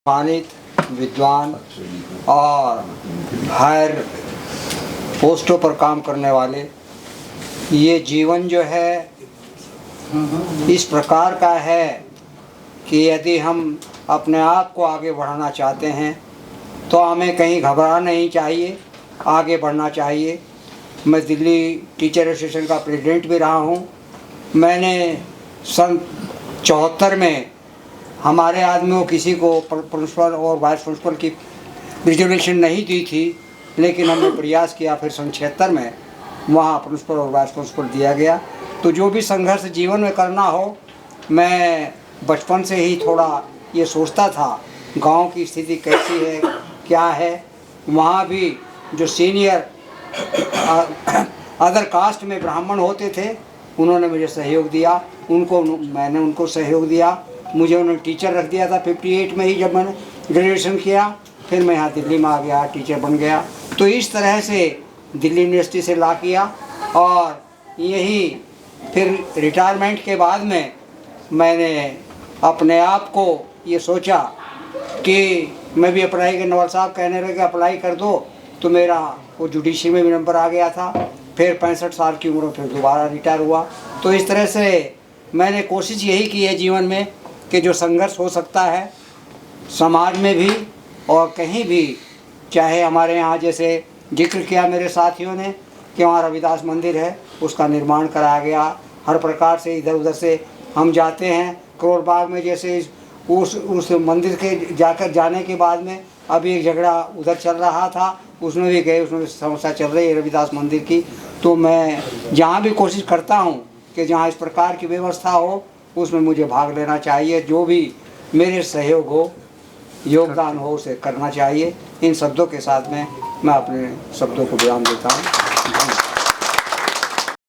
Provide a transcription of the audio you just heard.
सम्मानित विद्वान और हायर पोस्टों पर काम करने वाले, ये जीवन जो है इस प्रकार का है कि यदि हम अपने आप को आगे बढ़ाना चाहते हैं तो हमें कहीं घबराना नहीं चाहिए, आगे बढ़ना चाहिए। मैं दिल्ली टीचर एसोसिएशन का प्रेसिडेंट भी रहा हूँ। मैंने सन 74 में हमारे आदमियों किसी को प्रिंसिपल और वाइस प्रिंसिपल की रिजर्वेशन नहीं दी थी, लेकिन हमने प्रयास किया। फिर सन 76 में वहाँ प्रिंसिपल और वाइस प्रिंसिपल दिया गया। तो जो भी संघर्ष जीवन में करना हो, मैं बचपन से ही थोड़ा ये सोचता था गांव की स्थिति कैसी है, क्या है। वहाँ भी जो सीनियर अदर कास्ट में ब्राह्मण होते थे, उन्होंने मुझे सहयोग दिया, मैंने उनको सहयोग दिया। मुझे उन्होंने टीचर रख दिया था 58 में ही, जब मैंने ग्रेजुएशन किया। फिर मैं यहाँ दिल्ली में आ गया, टीचर बन गया। तो इस तरह से दिल्ली यूनिवर्सिटी से ला किया और यही फिर रिटायरमेंट के बाद में मैंने अपने आप को ये सोचा कि मैं भी अप्लाई कर, नवाब साहब कहने लगे अप्लाई कर दो, तो मेरा वो जुडिशरी में भी नंबर आ गया था। फिर 65 साल की उम्र में फिर दोबारा रिटायर हुआ। तो इस तरह से मैंने कोशिश यही की है जीवन में कि जो संघर्ष हो सकता है समाज में भी और कहीं भी, चाहे हमारे यहाँ जैसे जिक्र किया मेरे साथियों ने कि वहाँ रविदास मंदिर है, उसका निर्माण कराया गया। हर प्रकार से इधर उधर से हम जाते हैं। करोल बाग में जैसे उस मंदिर के जाने के बाद में अभी एक झगड़ा उधर चल रहा था, उसमें भी गए, उसमें समस्या चल रही है रविदास मंदिर की। तो मैं जहाँ भी कोशिश करता हूँ कि जहाँ इस प्रकार की व्यवस्था हो, उसमें मुझे भाग लेना चाहिए। जो भी मेरे सहयोग हो, योगदान हो, उसे करना चाहिए। इन शब्दों के साथ में मैं अपने शब्दों को विराम देता हूँ।